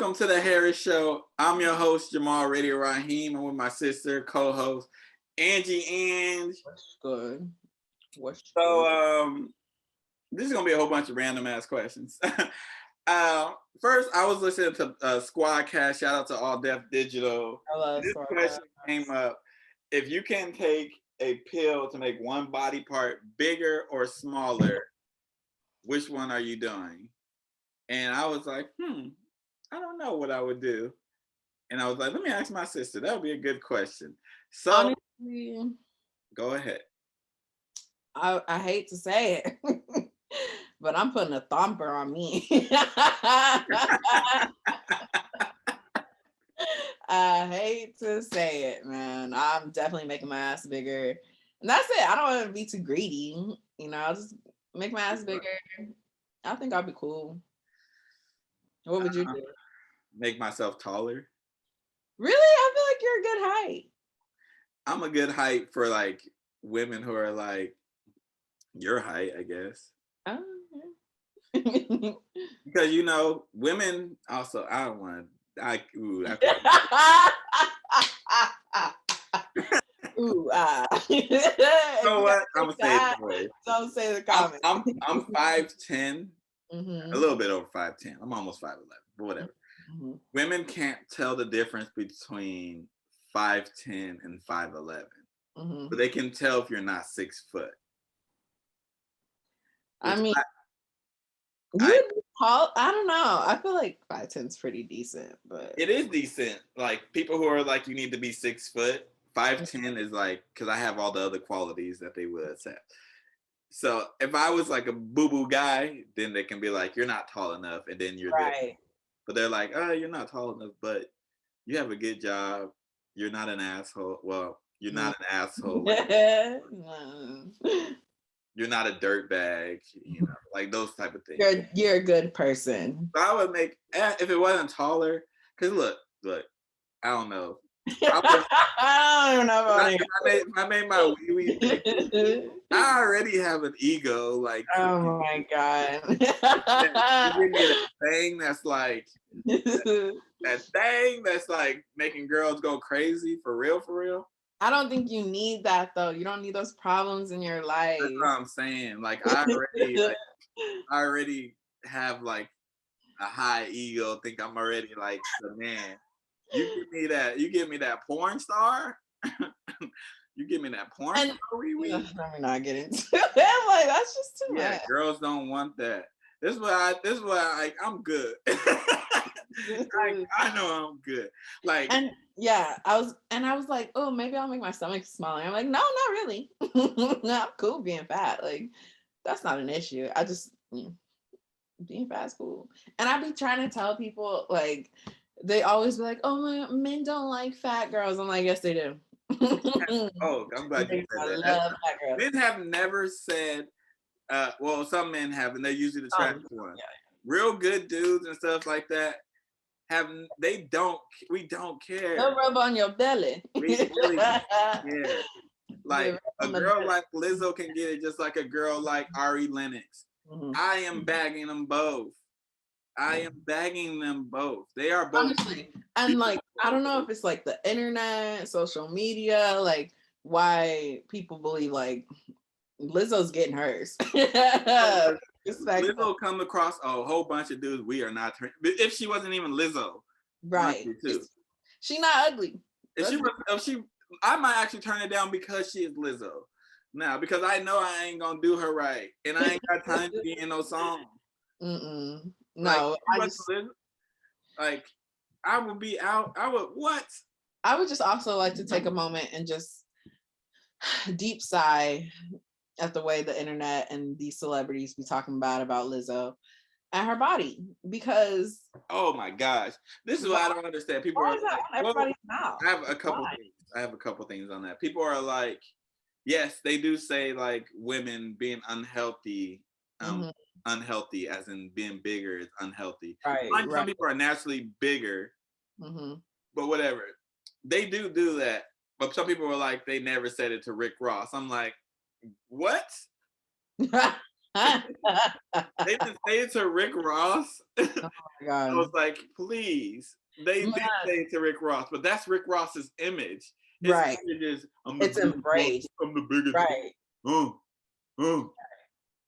Welcome to the Harris Show. I'm your host, Jamal Radio Raheem. I'm with my sister, co-host, Angie Ang. What's good? What's good? So, this is gonna be a whole bunch of random ass questions. First, I was listening to Squadcast. Shout out to All Deaf Digital. This question came up: if you can take a pill to make one body part bigger or smaller, which one are you doing? And I was like, I don't know what I would do. And I was like, let me ask my sister. That would be a good question. So, honestly, go ahead. I hate to say it, but I'm putting a thumper on me. I hate to say it, man. I'm definitely making my ass bigger. And that's it. I don't want to be too greedy. I'll just make my ass bigger. I think I'll be cool. What would you do? Make myself taller. Really? I feel like you're a good height. I'm a good height for like women who are like your height, I guess. Oh, yeah. Because women also. I don't want to. You know what? I'm gonna say it anyway. Don't say the comment. I'm 5'10", a little bit over 5'10". I'm almost 5'11", but whatever. Mm-hmm. Women can't tell the difference between 5'10" and 5'11", but they can tell if you're not 6 foot. I mean, I don't know. I feel like 5'10" is pretty decent, but it is decent. Like people who are like, you need to be 6 foot. 5'10" is like, because I have all the other qualities that they would accept. So if I was like a boo-boo guy, then they can be like, you're not tall enough, and then you're right. Good. But they're like, oh, you're not tall enough, but you have a good job. You're not an asshole. Well, you're not an asshole. You're not a dirtbag, like those type of things. You're a good person. So I would make, if it wasn't taller, because look, I don't know. I don't know about it. I made my wee big. I already have an ego. Like, oh my god! You give me that thing that's like that thing that's like making girls go crazy for real, for real. I don't think you need that though. You don't need those problems in your life. That's what I'm saying. Like I already have like a high ego. Think I'm already like the man. You give me that porn star. You give me that porn star. Let me not get into it. Like that's just too much. Girls don't want that. This is why I'm good. I know I'm good. Like I was like, oh, maybe I'll make my stomach smaller. I'm like, no, not really. I'm cool being fat. Like that's not an issue. I just being fat is cool. And I be trying to tell people like. They always be like, "Oh, men don't like fat girls." I'm like, "Yes, they do." Oh, I'm glad you said that. Love fat girls. Men have never said. Well, some men have, and they're usually the trash ones. Yeah. Real good dudes and stuff like that we don't care. They'll rub on your belly. We really don't care. Like a girl like Lizzo can get it, just like a girl like Ari Lennox. I am bagging them both. They are both. Honestly, and like I don't know if it's like the internet, social media, like why people believe like Lizzo's getting hers. Lizzo come across a whole bunch of dudes we are not. If she wasn't even Lizzo, right? She not ugly. I might actually turn it down because she is Lizzo. Now because I know I ain't gonna do her right, and I ain't got time to be in no song. No, I would be out. I would just also like to take a moment and just deep sigh at the way the internet and these celebrities be talking about Lizzo and her body because. Oh my gosh, this is what I don't understand. People are like, everybody's mouth. I have a couple things on that. People are like, yes, they do say like women being unhealthy. Unhealthy as in being bigger is unhealthy. Right. Some people are naturally bigger, but whatever. They do that. But some people are like, they never said it to Rick Ross. I'm like, what? They They didn't say it to Rick Ross. Oh my God. I was like, please. They did say it to Rick Ross, but that's Rick Ross's image. His right. image is, It's embraced. I'm the biggest. Right.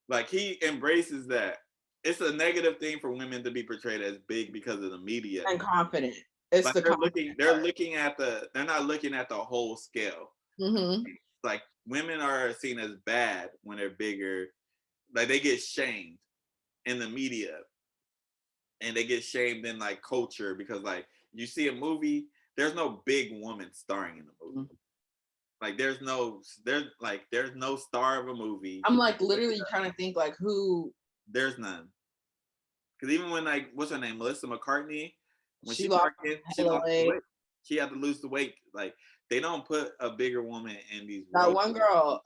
Like he embraces that. It's a negative thing for women to be portrayed as big because of the media and confident. It's like the they're looking at they're not looking at the whole scale. Mm-hmm. Like women are seen as bad when they're bigger. Like they get shamed in the media, and they get shamed in like culture because like you see a movie, there's no big woman starring in the movie. Mm-hmm. Like there's no star of a movie. I'm like literally trying to think like who. There's none. Because even when like what's her name, Melissa McCarthy, when she lost the weight. She had to lose the weight. Like they don't put a bigger woman in these. That one girl,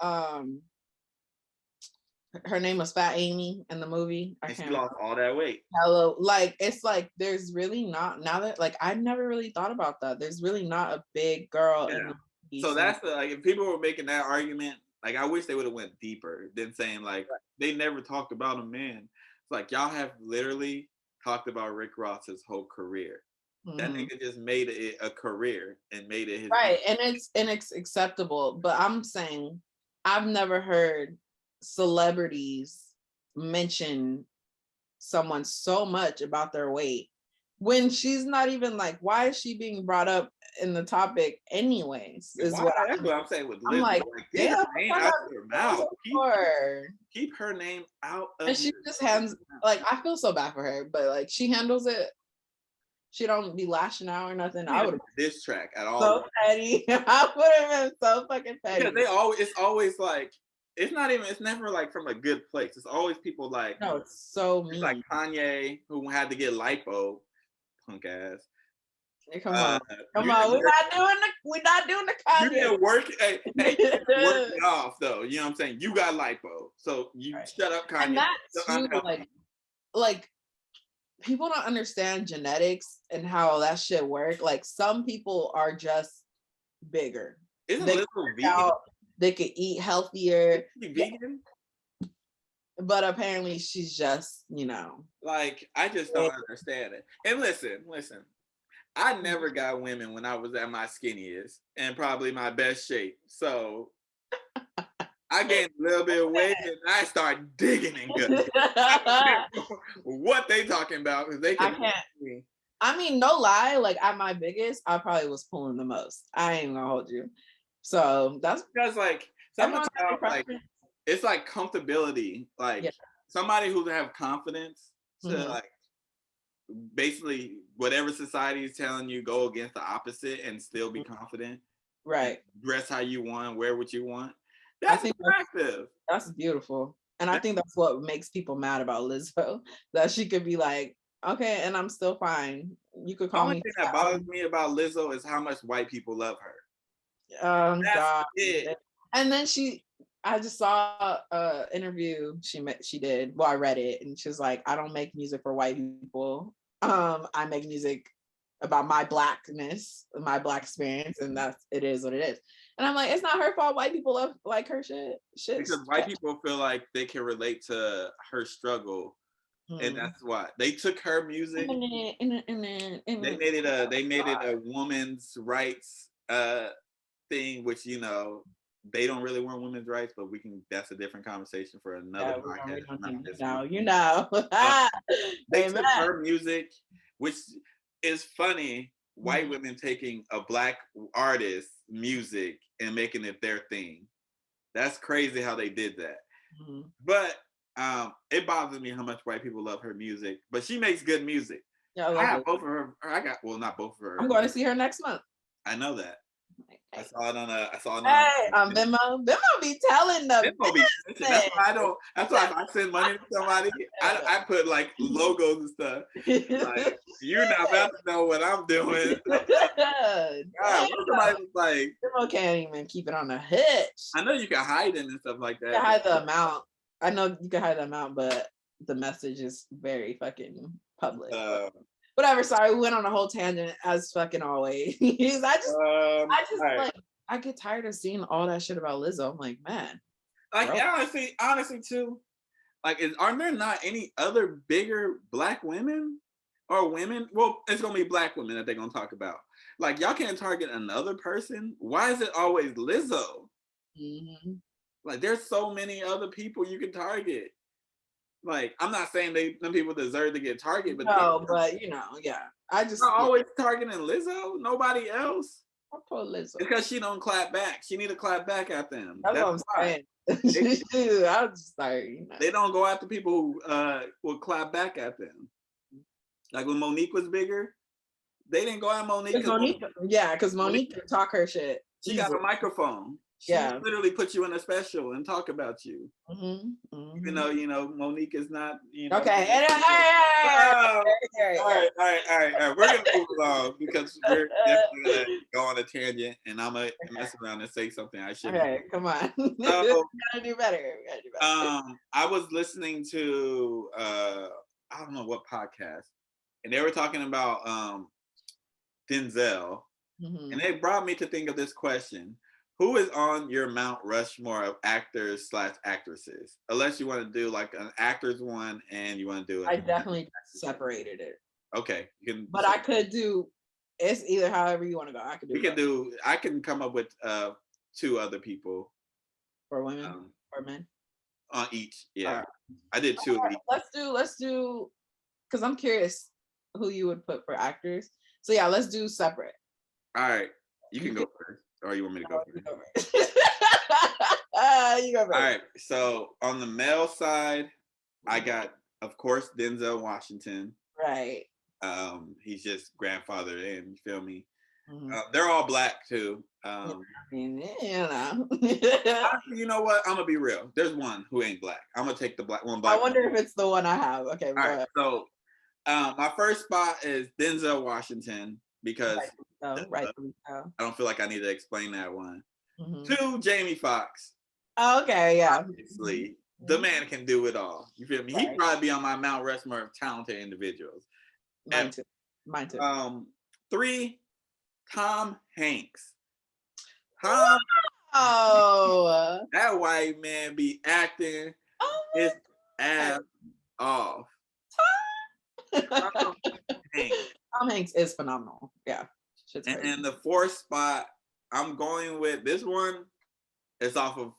her name was Fat Amy in the movie. And she lost all that weight. Hello, like it's like there's really not now that like I never really thought about that. There's really not a big girl in the movie. So that's like if people were making that argument, like I wish they would have went deeper than saying like they never talked about a man. It's like y'all have literally talked about Rick Ross's whole career. Mm-hmm. That nigga just made it a career and made it his right, and it's acceptable. But I'm saying I've never heard celebrities mention someone so much about their weight when she's not even like, why is she being brought up in the topic anyways? That's what I'm saying with Liz. I'm like keep her name out of her mouth. Keep her name out of and she just hands like I feel so bad for her, but like she handles it. She don't be lashing out or nothing. I would have diss track at all. So petty. I would have been so fucking petty. Because it's always like it's never like from a good place. It's always people like no, it's so mean. It's like Kanye who had to get lipo, punk ass. Hey, come on. We're not doing the Kanye. You didn't work work it off though. You know what I'm saying? You got lipo. So you shut up, Kanye. And that too, like people don't understand genetics and how that shit work. Like some people are just bigger. Isn't Lizzo vegan? They could eat healthier. Is she vegan? But apparently she's just, like I just don't understand it. And listen. I never got women when I was at my skinniest and probably my best shape. So I gained a little bit of weight and I start digging in good. What they talking about? Because they can. I mean, no lie. Like at my biggest, I probably was pulling the most. I ain't gonna hold you. So that's because like sometimes like it's like comfortability. Like somebody who have confidence to like basically whatever society is telling you, go against the opposite and still be confident. Right. Dress how you want, wear what you want. That's attractive. That's beautiful. And I think that's what makes people mad about Lizzo. That she could be like, okay, and I'm still fine. You could call me. The only thing that bothers me about Lizzo is how much white people love her. God. It. And then I just saw an interview she did. Well, I read it, and she was like, I don't make music for white people. I make music about my blackness, my black experience, and it is what it is. And I'm like, it's not her fault. White people love like her shit. Because white people feel like they can relate to her struggle, and that's why they took her music. They made it a woman's rights thing, which they don't really want women's rights, but that's a different conversation for another podcast. They took her music, which is funny. White women taking a black artist's music and making it their thing. That's crazy how they did that. But it bothers me how much white people love her music. But she makes good music. Yeah, I have both of her. Not both of her. I'm going to see her next month. I know that. I saw it on Venmo. Venmo be telling them. Venmo be that's why if I send money to somebody, I put like logos and stuff. Like, you're not about to know what I'm doing. God, somebody was like, Venmo can't even keep it on the hitch. I know you can hide it and stuff like that. You can hide the amount. I know you can hide the amount, but the message is very fucking public. Whatever, sorry, we went on a whole tangent as fucking always. I get tired of seeing all that shit about Lizzo. I'm like, man. Like honestly too, Like, aren't there not any other bigger Black women or women? Well, it's gonna be Black women that they're gonna talk about. Like, y'all can't target another person. Why is it always Lizzo? Mm-hmm. Like, there's so many other people you can target. Like, I'm not saying them people deserve to get targeted, but no, but yeah. I just always targeting Lizzo. Nobody else. I poor Lizzo. Because she don't clap back. She need to clap back at them. That's what I'm saying. I was just like, they don't go after people who will clap back at them. Like when Monique was bigger, they didn't go at Monique. Because Monique can talk her shit. She got a microphone. She literally put you in a special and talk about you. Mm-hmm, mm-hmm. Even though, Monique is not, Okay. All right. We're going to move along because we're definitely going to go on a tangent and I'm going to mess around and say something I shouldn't. Okay, come on. So, we gotta do better. I was listening to, I don't know what podcast, and they were talking about Denzel, and they brought me to think of this question. Who is on your Mount Rushmore of actors/actresses? Unless you want to do like an actors one and you want to do it. I definitely separated it. Okay. But I could do, it's either however you want to go. I can come up with 2 other people. For women or men? On each, yeah. I did 2 of each. Let's do, because I'm curious who you would put for actors. So yeah, let's do separate. All right. You can go first. Or you want me to go first? You go first. All right. So on the male side, I got, of course, Denzel Washington. Right. He's just grandfathered in. You feel me? Mm-hmm. They're all Black too. You know what? I'm gonna be real. There's one who ain't Black. I'm gonna take the Black. I wonder if it's the one I have. Okay. All right. So my first spot is Denzel Washington because. I don't feel like I need to explain that one. Mm-hmm. 2, Jamie Foxx. Oh, okay, yeah. Obviously, the man can do it all. You feel me? Right. He'd probably be on my Mount Rushmore of talented individuals. Mine too. 3, Tom Hanks. That white man be acting his ass off. Tom Hanks is phenomenal. Yeah. And the 4th spot, I'm going with this one. It's off of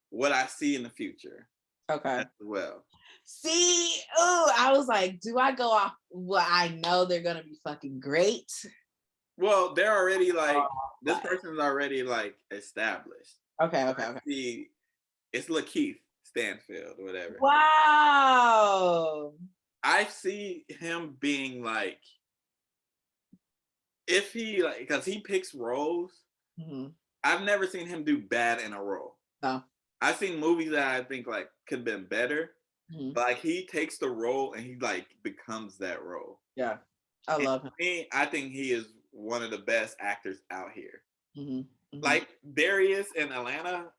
what I see in the future. Okay. As well. See, I was like, do I go off what I know they're gonna be fucking great? Well, they're already like this person's already like established. Okay. See, it's Lakeith Stanfield or whatever. Wow. I see him being like. If he because he picks roles, I've never seen him do bad in a role. No, I've seen movies that I think like could have been better, but like he takes the role and he like becomes that role. Yeah, I love him. I think he is one of the best actors out here. Like Darius in Atlanta,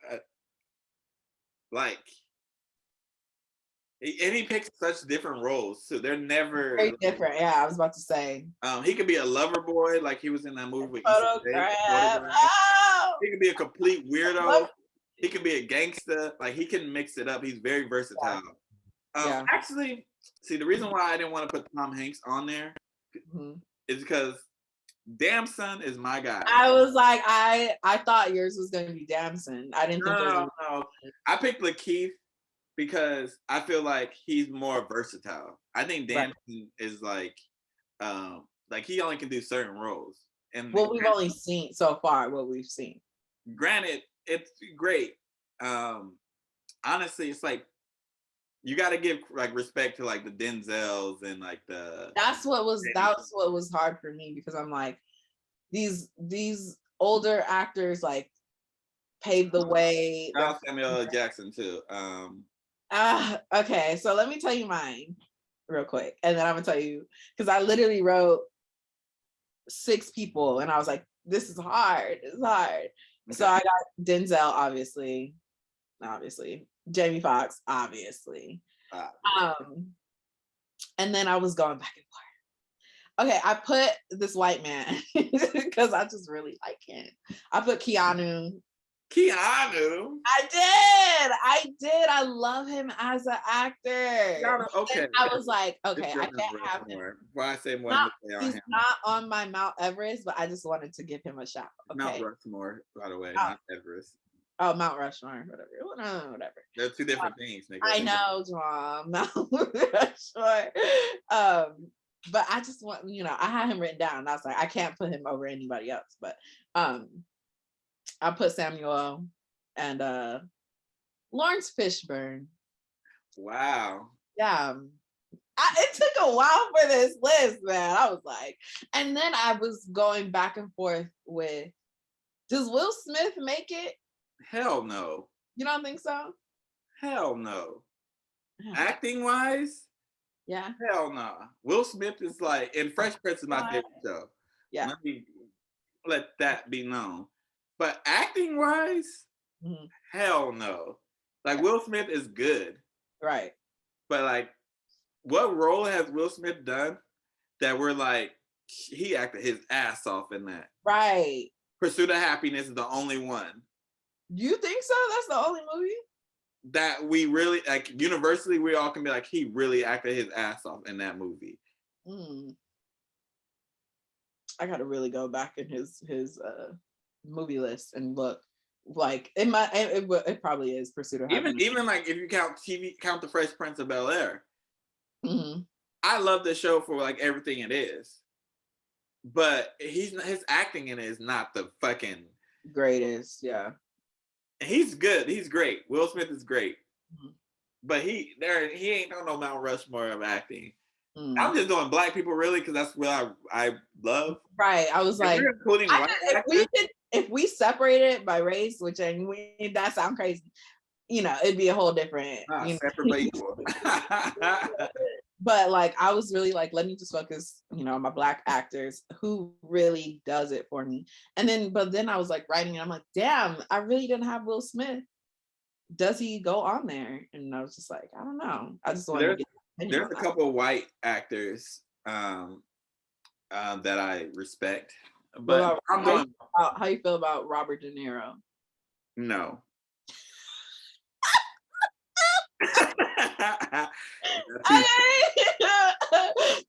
and he picks such different roles, so they're never very different. Yeah, I was about to say. He could be a lover boy, like he was in that movie with Photograph. He could be a complete weirdo. He could be a gangster. Like he can mix it up. He's very versatile. Actually, see, the reason why I didn't want to put Tom Hanks on there is because Damson is my guy. I was like, I thought yours was going to be Damson. I didn't think. No. I picked Lakeith. Because I feel like he's more versatile. I think Damson is like he only can do certain roles. And we've only seen so far what we've seen. Granted, it's great. Honestly, it's like you got to give like respect to like the Denzels and like the. That's what was hard for me because I'm like these older actors like paved the way. Samuel L. Jackson too. Okay, so let me tell you mine real quick, and then I'm gonna tell you because I literally wrote 6 people, and I was like, "This is hard. It's hard." Okay. So I got Denzel, obviously, Jamie Foxx, obviously, and then I was going back and forth. Okay, I put this white man because I just really like him. I put Keanu Keanu. I did. I love him as an actor. Keanu, okay. I was like, okay, I can't have him. Why I say more he's not on my Mount Everest, but I just wanted to give him a shout. Okay? Mount Rushmore, by the way, not Everest. Oh, Mount Rushmore, whatever. No, whatever. They're two different things, nigga. I know, Jamal. Mount Rushmore. But I just want, I had him written down. And I was like, I can't put him over anybody else. But I put Samuel and Lawrence Fishburne. Wow. Yeah. It took a while for this list, man. I was like, and then I was going back and forth with, does Will Smith make it? Hell no. You don't think so? Hell no. Acting wise? Yeah. Hell no. Will Smith is like, and Fresh Prince is my favorite show. Yeah. Let that be known. But acting wise, hell no. Like Will Smith is good. Right. But like, what role has Will Smith done that we're like, he acted his ass off in that? Right. Pursuit of Happiness is the only one. You think so? That's the only movie? That we really, like, universally, we all can be like, he really acted his ass off in that movie. I gotta really go back in his movie list and look. Like it probably is Pursuit of Happiness. Even like if you count the Fresh Prince of Bel-Air. I love the show for like everything it is, but his acting in it is not the fucking greatest. Yeah, he's good. He's great. Will Smith is great, but he ain't on no Mount Rushmore of acting. I'm just doing black people really because that's what I love. Right. I was like, including white actors, if we separate it by race, which that sounds crazy, it'd be a whole different. Separate but equal. But like, I was really like, let me just focus, on my black actors who really does it for me. But then I was like writing and I'm like, damn, I really didn't have Will Smith. Does he go on there? And I was just like, I don't know. I just wanted to get. There's a couple of white actors that I respect, but how you feel about Robert De Niro? No.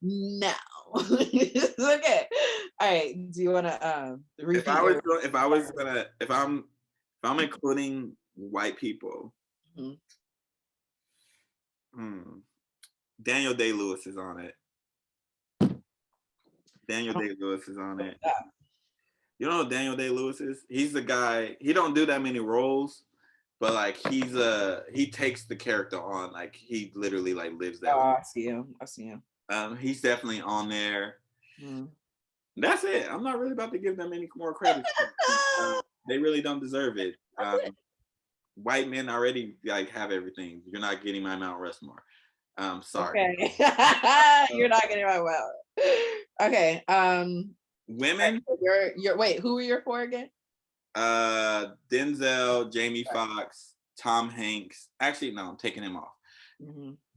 No. Okay. All right. Do you want to repeat? If I'm including white people, Daniel Day-Lewis is on it. Daniel Day-Lewis is on it. You know who Daniel Day-Lewis is? He's the guy. He don't do that many roles, but like he takes the character on. Like he literally like lives that. I see him. He's definitely on there. That's it. I'm not really about to give them any more credit. They really don't deserve it. White men already like have everything. You're not getting my Mount Rushmore. Sorry. Okay. You're not getting my well. Okay. Women. Wait. Who were your four again? Denzel, Jamie Foxx, Tom Hanks. Actually, no, I'm taking him off.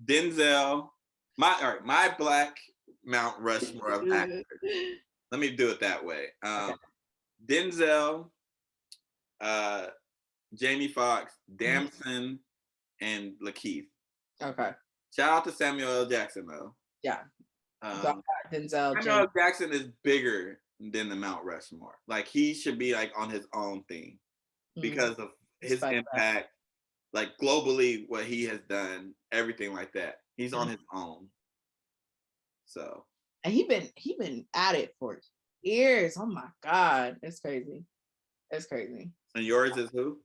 Denzel. My black Mount Rushmore of actors. Let me do it that way. Denzel, Jamie Foxx, Damson, and Lakeith. Okay. Shout out to Samuel L. Jackson though. Yeah. Denzel. Samuel L. Jackson is bigger than the Mount Rushmore. Like he should be like on his own thing because of his impact, like globally, what he has done, everything like that. He's on his own. So. And he been at it for years. Oh my God, it's crazy. It's crazy. And yours is who?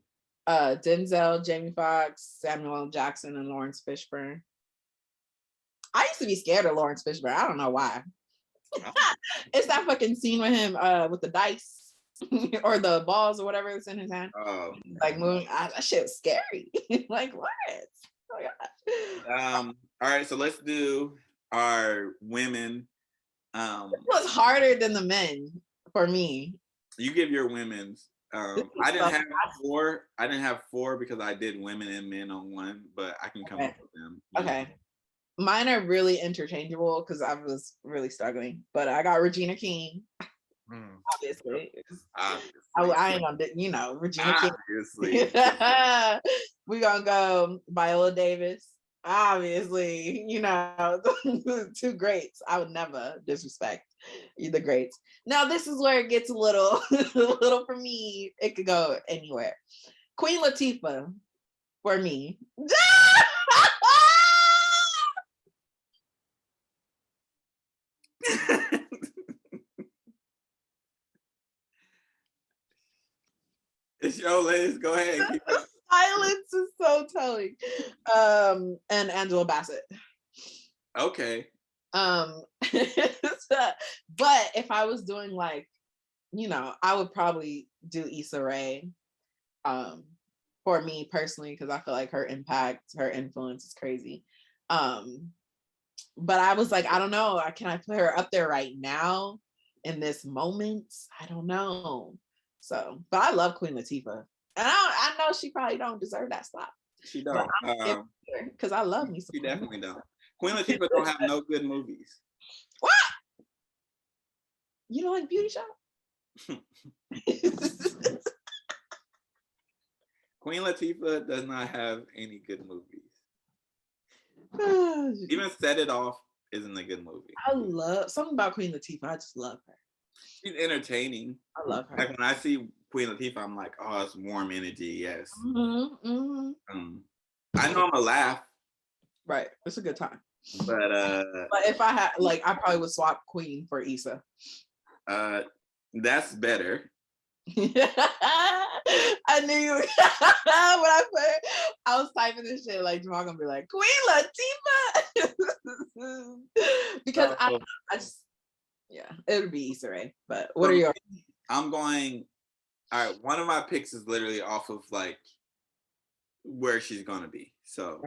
Denzel, Jamie Foxx, Samuel L. Jackson, and Lawrence Fishburne. I used to be scared of Lawrence Fishburne. I don't know why. It's that fucking scene with him with the dice or the balls or whatever that's in his hand. Like moving. That shit's scary. Like what? Oh my God. All right, so let's do our women. It was harder than the men for me. You give your women's. I didn't have four because I did women and men on one, but I can come up with them. Okay. Mine are really interchangeable because I was really struggling. But I got Regina King. Obviously. Obviously. I ain't gonna, you know, Regina King. Obviously. We gonna go Viola Davis. Obviously, you know, two greats. I would never disrespect the greats. Now this is where it gets a little, a little for me. It could go anywhere. Queen Latifah for me. It's your list. Go ahead. Keep it. Silence is so telling. And Angela Bassett. Okay. But if I was doing like, you know, I would probably do Issa Rae. For me personally, because I feel like her impact, her influence is crazy. But I was like, I don't know. Can I put her up there right now in this moment? I don't know. So, but I love Queen Latifah. And I know she probably don't deserve that spot. She don't. Because I love me some She definitely don't. Queen Latifah don't have no good movies. What? You don't like Beauty Shop? Queen Latifah does not have any good movies. Even Set It Off isn't a good movie. I love something about Queen Latifah. I just love her. She's entertaining. I love her. Like when I see Queen Latifah, I'm like, oh, it's warm energy. Yes. Mm-hmm, mm-hmm. I know I'm gonna laugh. Right. It's a good time. But if I had, like, I probably would swap Queen for Issa. That's better. I knew you. When I was typing this shit, like Jamal gonna be like Queen Latifah, because I just, yeah, it would be Issa Rae. But what are your? I'm going. All right, one of my picks is literally off of like where she's gonna be. So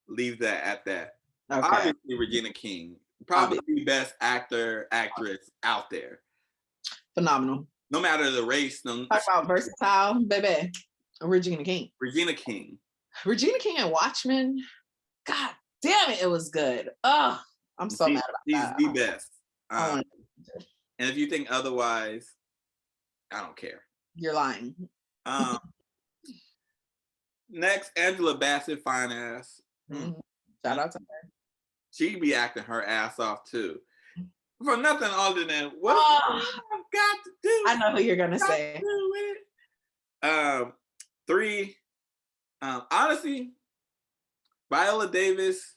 leave that at that. Okay. Obviously, Regina King, probably the best actress out there. Phenomenal. No matter the race. Talk about versatile, baby. Regina King. Regina King. Regina King and Watchmen. God damn it, it was good. Oh, I'm so mad about that. She's the best. And if you think otherwise, I don't care. You're lying. Next, Angela Bassett, fine ass. Mm-hmm. Shout out to her. She'd be acting her ass off too. For nothing other than what I've got to do. I know who you're gonna say. 3. Honestly, Viola Davis,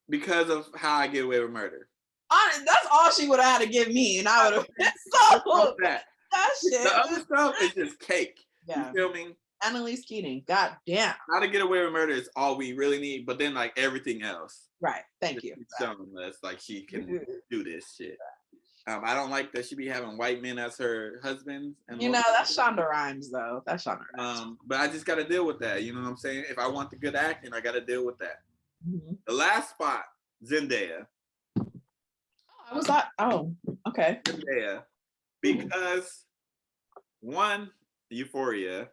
because of How I Get Away with Murder. That's all she would have had to give me, and I would have. So that shit. The other stuff is just cake. Yeah. You feel me? Annalise Keating. God damn. How to Get Away with Murder is all we really need, but then like everything else. Right. Thank you. Showing us like she can do this shit. I don't like that she be having white men as her husbands. And you know, that's Shonda Rhimes though. That's Shonda Rhimes. But I just got to deal with that. You know what I'm saying? If I want the good acting, I got to deal with that. Mm-hmm. The last spot, Zendaya. I was like, oh, okay. Zendaya, because one, Euphoria.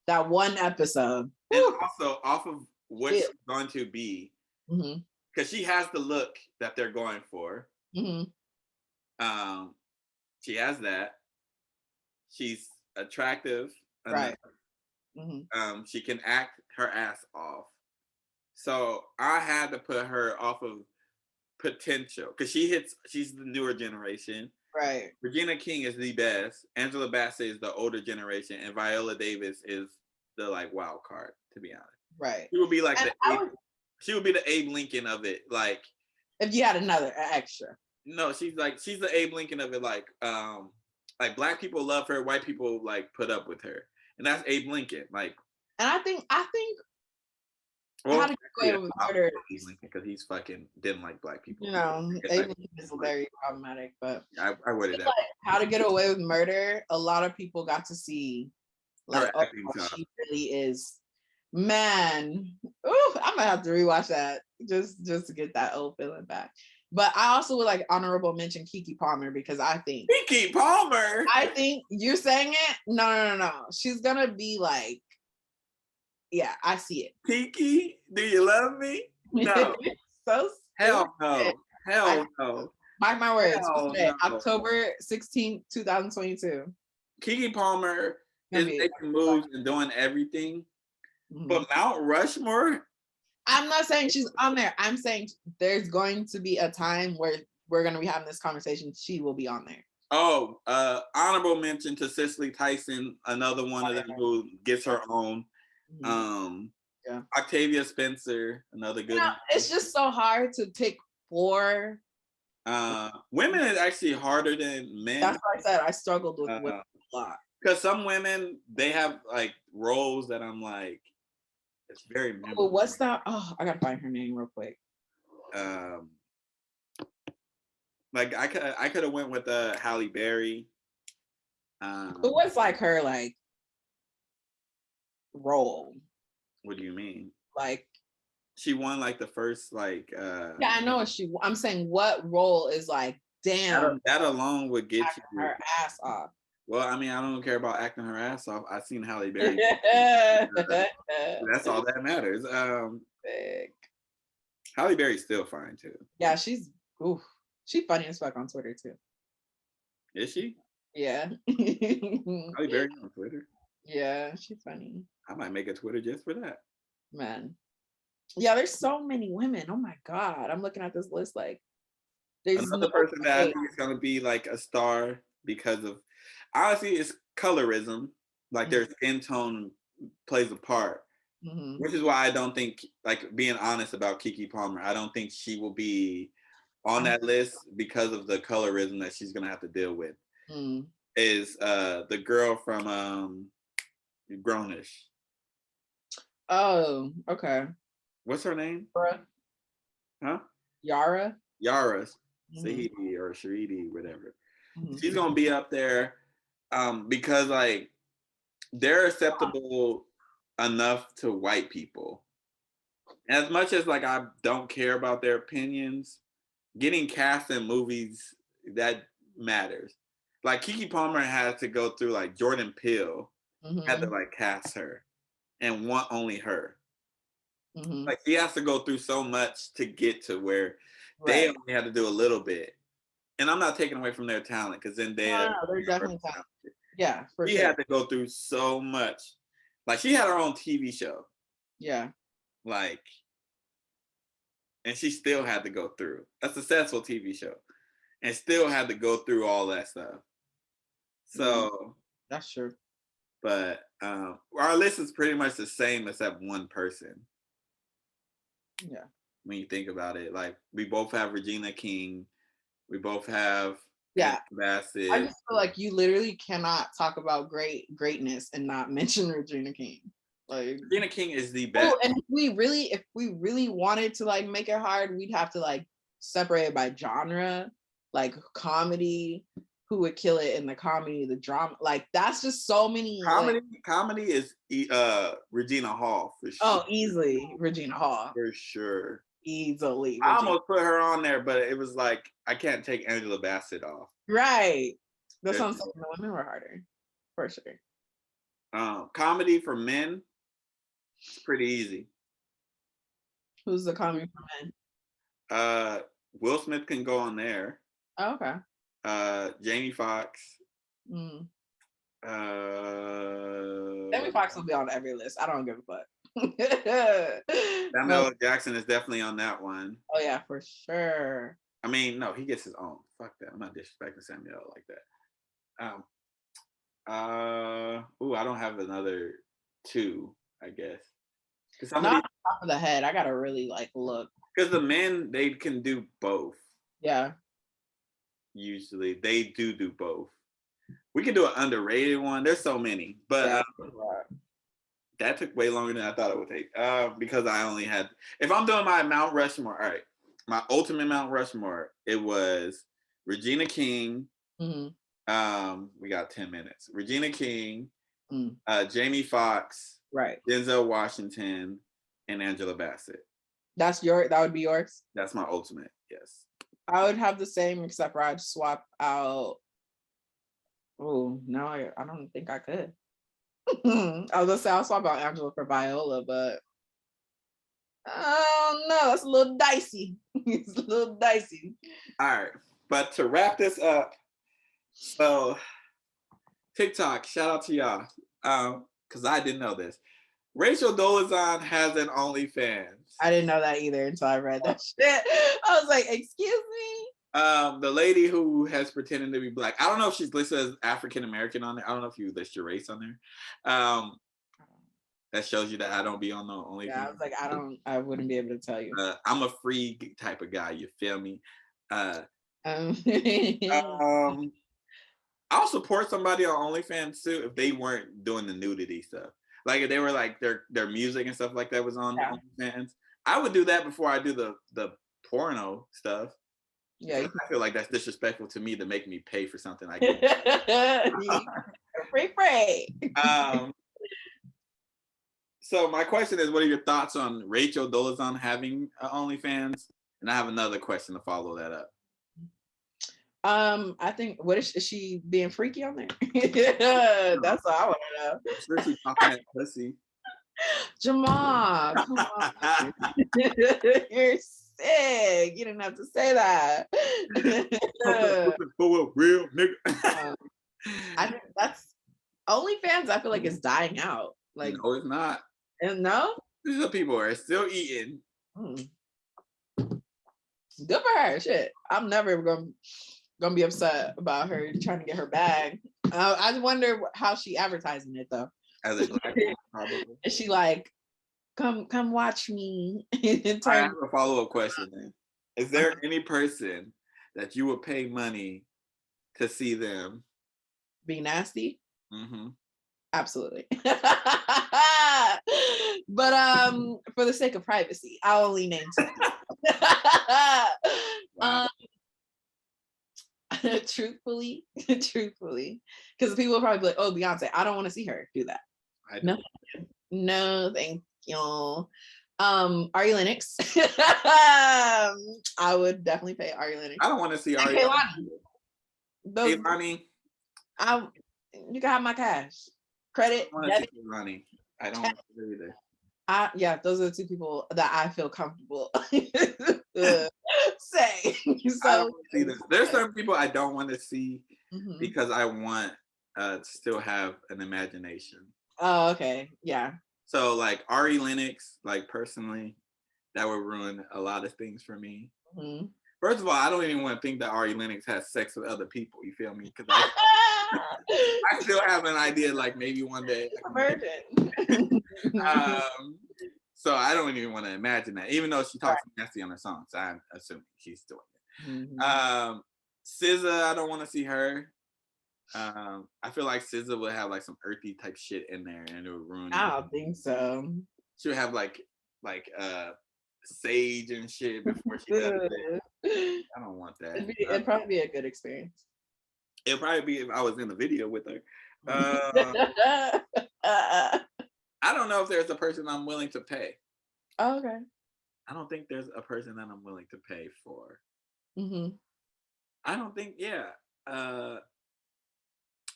That one episode. And also off of what she's going to be. Because she has the look that they're going for. Mm-hmm. She has that. She's attractive. Right. Mm-hmm. She can act her ass off. So I had to put her off of potential because she's the newer generation. Right. Regina King is the best. Angela Bassett is the older generation, and Viola Davis is the like wild card. To be honest, right. She would be like she would be the Abe Lincoln of it. Like if you had another extra. No, she's the Abe Lincoln of it. Like black people love her, white people like put up with her, and that's Abe Lincoln. Like, and I think. Well, How to Get Away with Murder because he's fucking didn't like black people. You know, Abe Lincoln is very problematic, but I worded that. Like, How to Get Away with Murder. A lot of people got to see, like, she really is. Man, ooh, I'm gonna have to rewatch that just to get that old feeling back. But I also would like honorable mention Keke Palmer because I think Keke Palmer. I think you're saying it. No. She's gonna be like, yeah, I see it. Keke, do you love me? No. So hell no. Hell no. Mark my words. No. October 16th, 2022. Keke Palmer is making moves and doing everything. But Mount Rushmore? I'm not saying she's on there. I'm saying there's going to be a time where we're going to be having this conversation. She will be on there. Oh, honorable mention to Cicely Tyson, another one of them who gets her own. Octavia Spencer, another good one. It's just so hard to pick 4. Women is actually harder than men. That's what I said. I struggled with women a lot. Because some women, they have like roles that I'm like, it's very memorable. What's that? Oh, I gotta find her name real quick. Like I could have went with Halle Berry. But what's like her like role? What do you mean? Like she won like the first like. Yeah, I know I'm saying what role is like. Damn. That alone would get you her ass off. Well, I mean, I don't care about acting her ass off. I've seen Halle Berry. That's all that matters. Halle Berry's still fine too. Yeah, she's funny as fuck on Twitter too. Is she? Yeah. Halle Berry on Twitter? Yeah, she's funny. I might make a Twitter just for that. Man. Yeah, there's so many women. Oh my God. I'm looking at this list like there's another person that I think is gonna be like a star because of honestly it's colorism. Like their skin tone plays a part. Which is why I don't think, like being honest about Keke Palmer, I don't think she will be on that list because of the colorism that she's gonna have to deal with. Is the girl from Grownish. Oh, okay. What's her name? Huh? Yara. Sahidi or Sharidi, whatever. She's gonna be up there because like they're acceptable enough to white people. As much as like I don't care about their opinions, getting cast in movies that matters. Like Keke Palmer had to go through like Jordan Peele had to like cast her and want only her. Like he has to go through so much to get to where they only had to do a little bit. And I'm not taking away from their talent because then they're definitely talented. Yeah, for sure. She had to go through so much. Like she had her own TV show. Yeah. Like, and she still had to go through a successful TV show and still had to go through all that stuff. So that's true. But our list is pretty much the same except one person. Yeah. When you think about it, like we both have Regina King, we both have Bassett. I just feel like you literally cannot talk about greatness and not mention Regina King. Like Regina King is the best. And if we really wanted to like make it hard, we'd have to like separate it by genre, like comedy. Who would kill it in the comedy, the drama? Like that's just so many. Comedy is Regina Hall for sure. Oh, easily Regina Hall for sure. Easily. I almost put her on there, but it was like I can't take Angela Bassett off. Right. That's what I'm saying. The women were harder, for sure. Comedy for men, it's pretty easy. Who's the comedy for men? Will Smith can go on there. Oh, okay. Jamie Foxx. Jamie Foxx will be on every list. I don't give a fuck. Samuel Jackson is definitely on that one. Oh yeah, for sure. I mean, no, he gets his own. Fuck that. I'm not disrespecting Samuel like that. I don't have another 2, I guess. Not on top of the head. I gotta really like look. Because the men, they can do both. Yeah. Usually they do both. We can do an underrated one. There's so many, but that took way longer than I thought it would take. Because I only had, if I'm doing my Mount Rushmore, all right, my ultimate Mount Rushmore, it was Regina King. We got 10 minutes. Regina King, Jamie Foxx, right, Denzel Washington, and Angela Bassett. That would be yours? That's my ultimate, yes. I would have the same, except for I'd swap out. Oh no, I don't think I could. I was gonna say I'll swap out Angela for Viola, but no, that's a little dicey. It's a little dicey. All right, But to wrap this up, so TikTok, shout out to y'all, because I didn't know this. Rachel Dolezal has an OnlyFans. I didn't know that either until I read that shit. I was like, excuse me? The lady who has pretended to be Black. I don't know if she's listed as African American on there. I don't know if you list your race on there. That shows you that I don't be on the OnlyFans. Yeah, I was like, I wouldn't be able to tell you. I'm a free type of guy, you feel me? I'll support somebody on OnlyFans too if they weren't doing the nudity stuff. Like if they were like their music and stuff like that was on OnlyFans. I would do that before I do the porno stuff. Yeah, I feel like that's disrespectful to me to make me pay for something I can. Free. So my question is, what are your thoughts on Rachel Dolezal having OnlyFans? And I have another question to follow that up. I think is she being freaky on there? That's all I want to know. I'm sure she's talking that pussy. Jamal, come on. You're sick. You didn't have to say that. Real nigga. I think that's OnlyFans. I feel like it's dying out. Like no, it's not. And no, these people are still eating. Good for her. Shit, I'm never gonna be upset about her trying to get her bag. I wonder how she advertising it though. As a Black woman, probably. Is she like, come watch me? I have a follow-up question then. Is there any person that you would pay money to see them be nasty? Mm-hmm. Absolutely. But for the sake of privacy, I'll only name two. Wow. Truthfully, because people will probably be like, "Oh, Beyonce, I don't want to see her do that." No, thank you. Ari Lennox. I would definitely pay Ari Lennox. I don't want to see Ari. Kehlani. You can have my cash. Credit. I want to see Kehlani. I don't want to do either. Yeah, those are the two people that I feel comfortable say. So see this. There's some people I don't want to see because I want to still have an imagination. Oh, okay. Yeah. So like Ari Lennox, like personally, that would ruin a lot of things for me. Mm-hmm. First of all, I don't even want to think that Ari Lennox has sex with other people. You feel me? Because I still have an idea, like maybe one day. So I don't even want to imagine that, even though she talks nasty on her songs. I'm assuming she's doing it. Mm-hmm. SZA, I don't want to see her. I feel like SZA would have like some earthy type shit in there, and it would ruin. I don't think so. She would have like sage and shit before she does it. I don't want that. It'd probably be a good experience. It'd probably be if I was in the video with her. I don't know if there's a person I'm willing to pay. Oh, okay. I don't think there's a person that I'm willing to pay for. Mm-hmm. I don't think,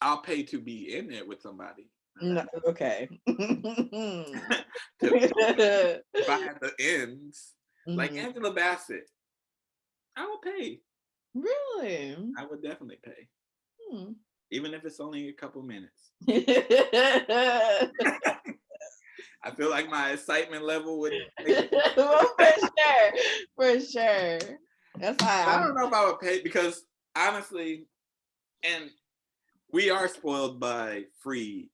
I'll pay to be in it with somebody. No, okay. By the ends, like Angela Bassett, I will pay. Really? I would definitely pay. Even if it's only a couple minutes. I feel like my excitement level would. Well, for sure. That's why I don't know if I would pay because honestly, and we are spoiled by free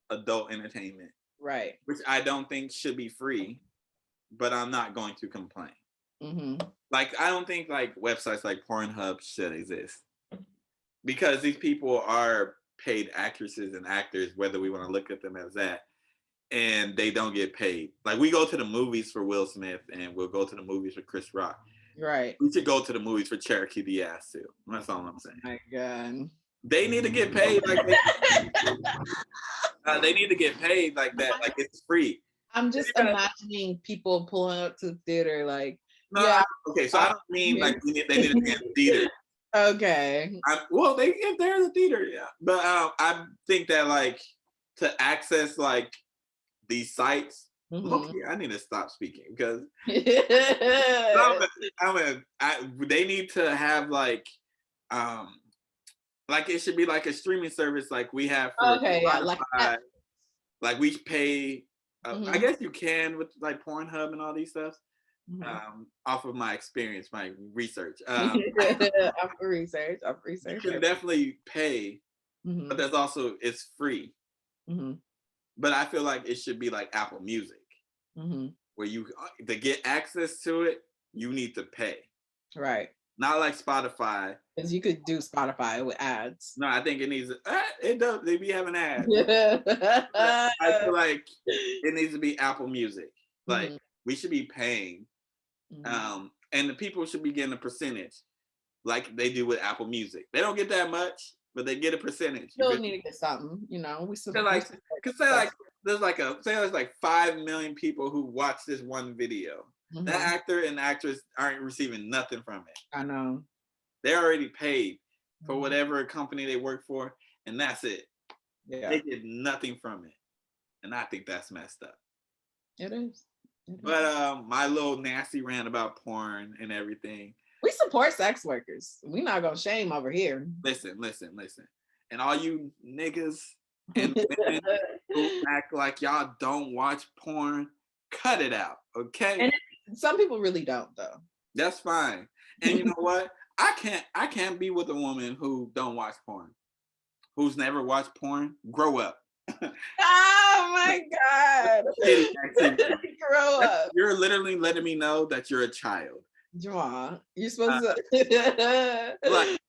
adult entertainment, right? Which I don't think should be free, but I'm not going to complain. Mm-hmm. Like I don't think like websites like Pornhub should exist because these people are paid actresses and actors, whether we want to look at them as that. And they don't get paid. Like we go to the movies for Will Smith and we'll go to the movies for Chris Rock. Right. We should go to the movies for Cherokee Diaz too. That's all I'm saying. Oh my God. They need to get paid like they need to get paid like that. Like it's free. I'm just imagining people pulling up to the theater like, okay, so I don't mean like they need to be in the theater. Okay. If they're in the theater, yeah. But I think that like to access like these sites, look, I need to stop speaking because they need to have like it should be like a streaming service like we have for Spotify. Like we pay. I guess you can with like Pornhub and all these stuff. Off of my experience, my research. Off research. You can definitely pay, but there's also it's free. But I feel like it should be like Apple Music, where you to get access to it, you need to pay. Right. Not like Spotify. Because you could do Spotify with ads. No, I think it needs. It does. They be having ads. I feel like it needs to be Apple Music. Like we should be paying. And the people should be getting a percentage like they do with Apple Music. They don't get that much, but they get a percentage. You still need to get something, you know. There's like 5 million people who watch this one video. That actor and actress aren't receiving nothing from it. I know. They're already paid for whatever company they work for, and that's it. Yeah. They get nothing from it. And I think that's messed up. It is. But my little nasty rant about porn and everything. We support sex workers. We're not gonna shame over here. Listen. And all you niggas and women who act like y'all don't watch porn, cut it out, okay? And some people really don't though. That's fine. And you know what? I can't be with a woman who don't watch porn. Who's never watched porn. Grow up. Oh my God. Grow up. You're literally letting me know that you're a child. Jamal, you're supposed to like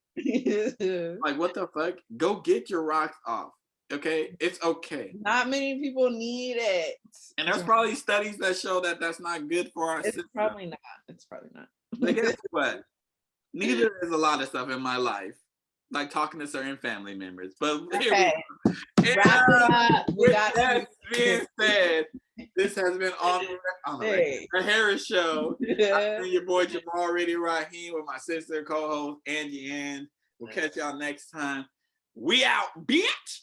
what the fuck? Go get your rocks off. Okay? It's okay. Not many people need it. And there's probably studies that show that that's not good for our system. It's probably not. But guess what? Neither is a lot of stuff in my life. Like talking to certain family members. But okay. With that being said, this has been on the Harris Show. I've been your boy Jamal Radio Raheem with my sister co-host Angie Ang. We'll catch y'all next time. We out, bitch.